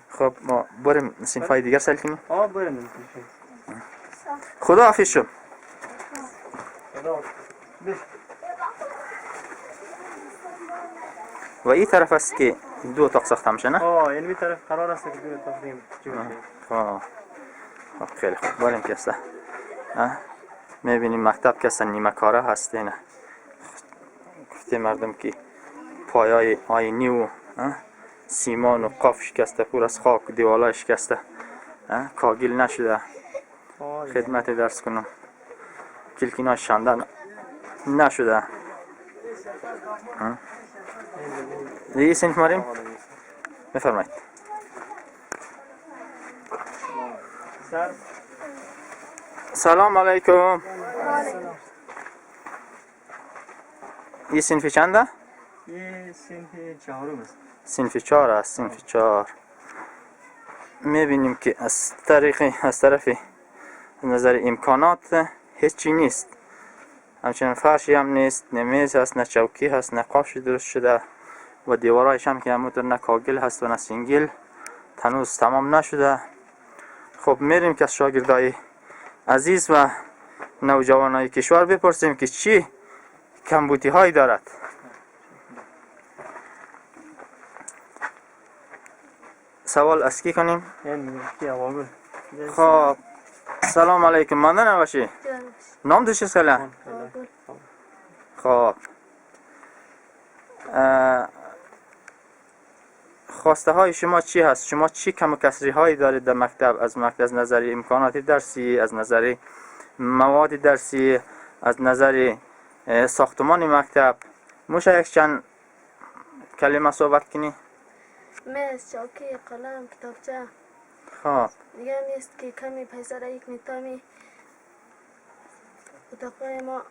خب ما بریم صنفای دیگر سل کنیم. بریم. خدا حافظ شو. و این طرف است که دو اتاق ساخته میشه نه؟ یعنی طرف قرار است که دو اتاق دیم. خب خیلی خوب بریم که است. میبینیم مکتب که است نیمه کاره هست نه. گفته مردم که پایای آینی و سیمان و قاف شکسته، پور از خاک دیوالای شکسته، کاگیل نشده. خدمت درس کنم کلکینا شاندن نشده. دیگه سنف ماریم بفرمایید. سلام علیکم. این صنف چنده؟ این صنف چهارم است. صنف 4 است. صنف 4 میبینیم که از طرف نظر امکانات هیچی نیست. همچنین فرشی هم نیست، نه میز هست، نه چوکی هست، نه قافش درست شده و دیوارایش هم که همونطور نه کاگل هست و نه سینگل، هنوز تمام نشده. خب میریم که از شاگردای عزیز و نوجوانای کشور بپرسیم که چی کمبودی هایی دارد. سوال از کی کنیم؟ خب سلام علیکم. ماندن نباشی؟ نام تو چیست خیلی؟ خب خواسته های شما چی هست؟ شما چی کم و کسری هایی دارید در مکتب؟ از نظر امکانات درسی، از نظر مواد درسی، از نظر ساختمان مکتب. موشه یک چند کلمه صحبت کنی؟ میز، چوکی، قلم، کتابچه. خب دیگه نیست که کمی پیسه را یک نیتامی اتاقای ما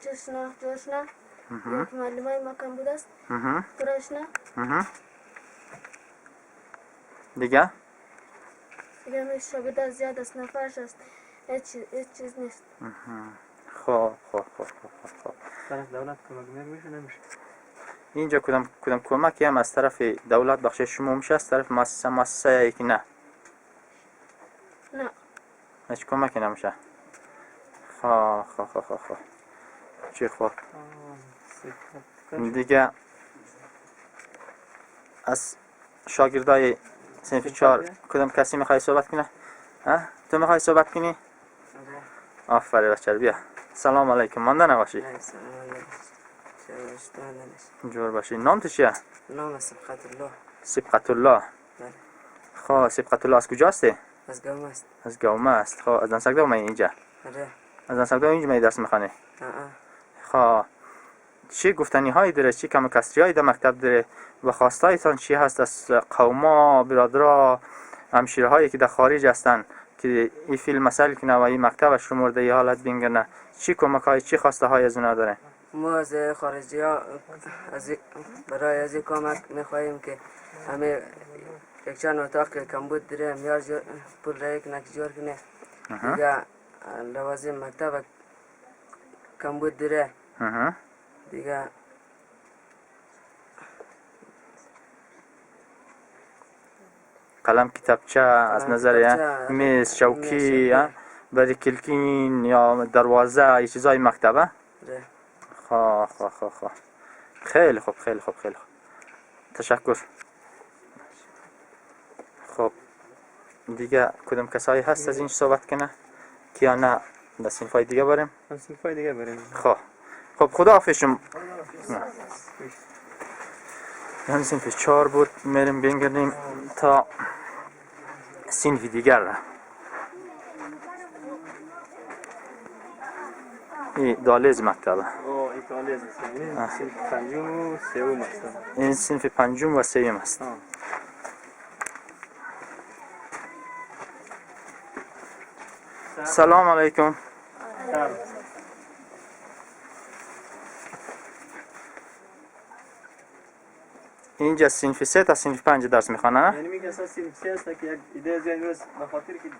چشنا جوشنا یک معلمای ما کم بود است پرشنا. دیگه میشه شاگرد زیاد است، نفرش است، هیچ چیز نیست. خب طرف دولت کمک میشه نمیشه؟ اینجا کدام کمکی هم از طرف دولت بخش شما میشه؟ از طرف مؤسسه یکی نه؟ نه هیچ کمکی نمیشه. خب چی خوب دیگه از شاگردای صنف 4 کدام کسی میخوای صحبت کنه؟ تو میخوای صحبت کنی؟ آفرین بچه بیا. سلام علیکم. مانده نباشی؟ جور باشی. نام تو چیه؟ نام سبقت الله. سبقت الله. خب سبقت الله از کجا هستی؟ از گومه است. از گومه است. خب از دنسکدو می اینجا؟ از دنسکدو اینجا می درس میخوانی؟ خب چی گفتنی هایی داره؟ چی کم و کسری هایی در مکتب داره؟ و خواستایتان چی هست از قوما، برادرها، همشیره هایی که در خارج هستن که این فیلم مسئله کنه و این مکتبش رو مورد ای حالت بینگرنه؟ چی کمک های چی خواسته های از اونا داره؟ ما از خارجی ها برای از این کمک میخواییم که همه یک چند اتاق که کمبود داره میار پول رای کنه که جور کنه. دیگه لوازم مکتب کمبود داره. دیگه قلم کتابچه از نظر میز چوکی برای کلکین یا دروازه ای چیزای مکتبه. خب خیلی خوب تشکر. خب دیگه کدام کسایی هست از این صحبت کنه که یا نه به صنفای دیگه بریم؟ صنفای دیگه بریم. خب خدا حافظ شما. یعنی صنف 4 بود. میریم بینگردیم تا صنف دیگر. این دالیز مکتبه. این دالیز است. صنف 5 و 3 است. این صنف 5 و 3 است. سلام علیکم. اینجا صنف 3 تا صنف 5 درس میخوانه؟ یعنی میگه اصلا صنف 3 است که یک ایده زیاد روز بخاطر که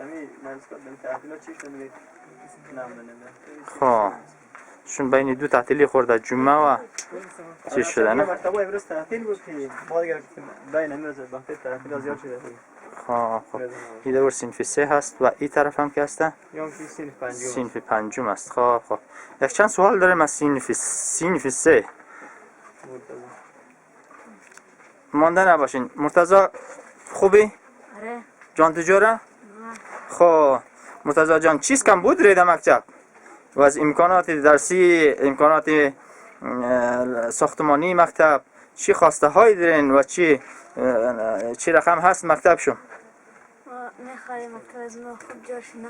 همین نسبت به تعطیلات چی شده نام بنده. خب چون بین دو تعطیلی خورده جمعه و چی شده نه؟ مرتبه امروز تعطیل بود که ما دیگر بین امروز وقتی تعطیل زیاد شده بود. خب این دور صنف 3 هست و این طرف هم که هسته؟ یا که صنف پنجم. صنف 5 است. خب یک چند سوال دارم از صنف 3. مانده نباشین. مرتضی خوبی؟ آره. جان تجاره؟ خب مرتضی جان چیز کم بود در مکتب؟ و از امکانات درسی، امکانات ساختمانی مکتب چی خواسته هایی دارین و چی رقم هست مکتب شما؟ ما میخوایم مکتب از ما خوب جا شنه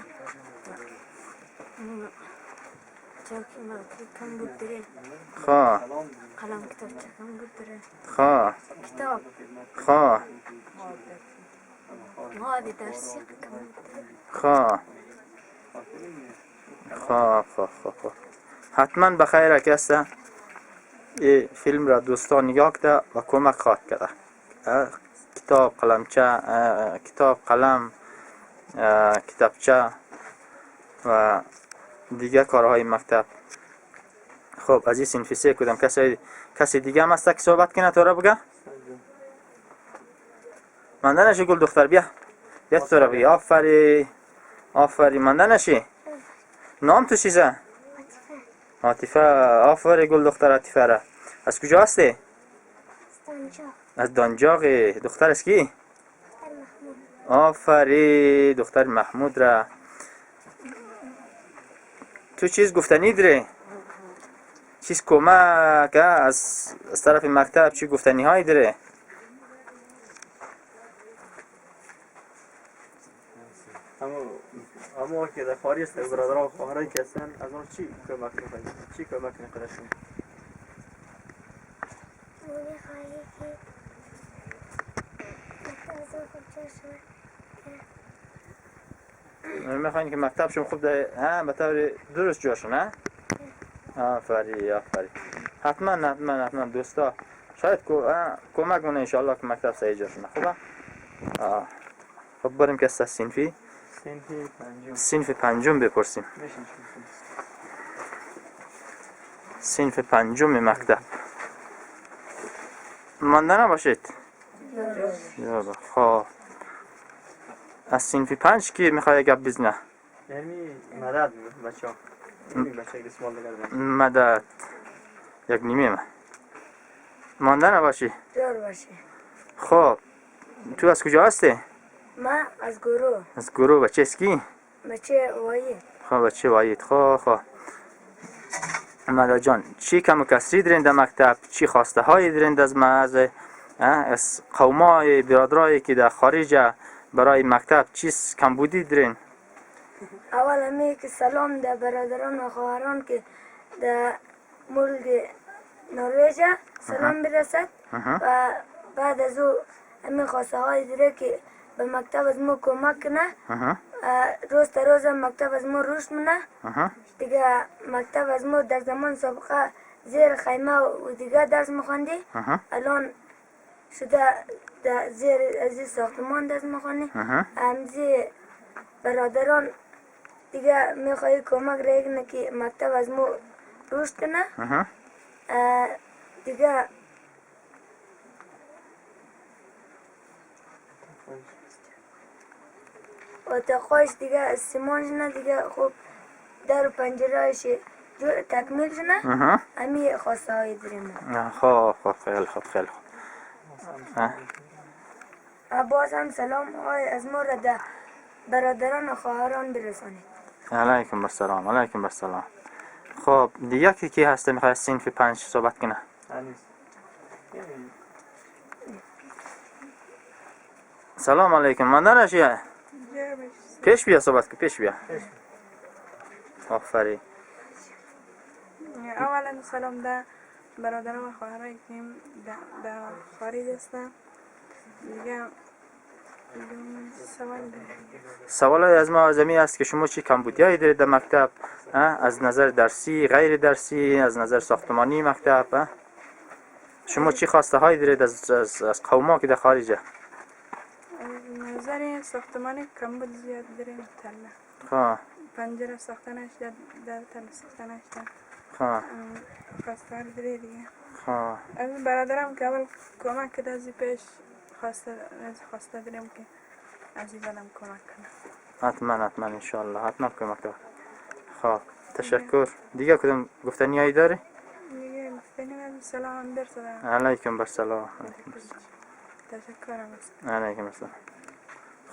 چون که مکتب کم بود داره خب قلم کتاب چه کم بود داره خب کتاب خب مواد درسی کم بود داره خب خب حتما بخیر کسته این فیلم را دوستان نگاه کرده و کمک خواهد کرده. کتاب قلمچه، کتاب قلم، کتابچه و دیگه کارهای مکتب. خب از این صنف 3 کدام کسی دیگه هم هست که صحبت کنه تو را بگه؟ منده نشی گل دختر بیا تو را بگه. آفری منده نشی. نام تو چیزه؟ عاطفه. آفری گل دختر عاطفه را. از کجا هستی؟ از دانجاق. دختر از کی؟ آفری دختر محمود را. تو چیز گفتنی داری؟ چیز کمک از طرف مکتب چی گفتنی هایی داره؟ اما که در خارج است برادران و خواهرایی که هستن از آن چی کمک می‌خواید؟ چی کمک می‌خواید؟ میخواین که مکتب شما خوب به طور درست جاشو نه؟ آفری. حتما دوستا شاید کمک کنه انشاءالله که مکتب صحیح جاشو نه. خوبه؟ خب بریم که از صنف 5 بپرسیم. صنف 5 مکتب مانده نباشید. خب از صنف 5 کی میخوای گپ بزنه؟ یعنی مدد بچه‌ها. این بچه‌ای که سوال دارن. مدد یک نیمه ما. مانده نباشی. جور باشی. خب تو از کجا هستی؟ ما از گروه. از گروه. بچه اسکی؟ بچه وایی. خب بچه وایید. خب مدد جان چی کم و کسری دارین در مکتب؟ چی خواسته هایی دارین از قومای برادرایی که در خارج برای مکتب چیز کمبودی دارین؟ اول همی که سلام در برادران و خواهران که در ملک نروژ سلام برسد و بعد از او همی خواسته های داره که به مکتب از ما کمک کنه. روز تا روز مکتب از ما رشد منه. دیگه مکتب از ما در زمان سابقه زیر خیمه و دیگه درس میخوندی. الان شده در زیر از ساختمان درس میخوندی. همزی برادران دیگه میخوایی کمک رای کنه که مکتب از ما رشد کنه. دیگه و تقویش دیگه سیمان شنه دیگه خوب در و پنجره هایش تکمیل شنه. همی خواسته های داریم. خب خیلی خوب. باز هم سلام های از ما را در برادران و خواهران برسانید. علیکم السلام. خب دیگه کی هسته میخوای صنف 5 صحبت کنه؟ سلام علیکم. مانده نشی؟ پیش بیا صحبت که پیش بیا. آفرین. اولا سلام در برادران و خواهرایی که در خارج هستن. دیگه سوال از ما از است که شما چی کمبودی هایی دارید در مکتب؟ از نظر درسی، غیر درسی، از نظر ساختمانی مکتب؟ شما چی خواسته هایی دارید از قوما که در خارجه؟ نظر ساختمانی کمبود زیاد داریم. تله خب پنجره ساختنش در تله ساختنش خواه خواستار دیره دیگه. خواه از برادرم که اول کمک کرد از این پیش خواسته داریم که از این بدم کمک کنم. حتما انشالله حتما کمک کرد. خب تشکر. دیگه کدوم گفتنی هایی داری؟ دیگه گفتنی من سلام برسه. علیکم برسلام. تشکرم. علیکم السلام.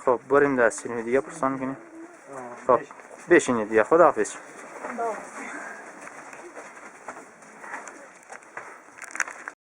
خب بریم دست دیگه پرسان کنیم. خب بشینید دیگه. خداحافظ.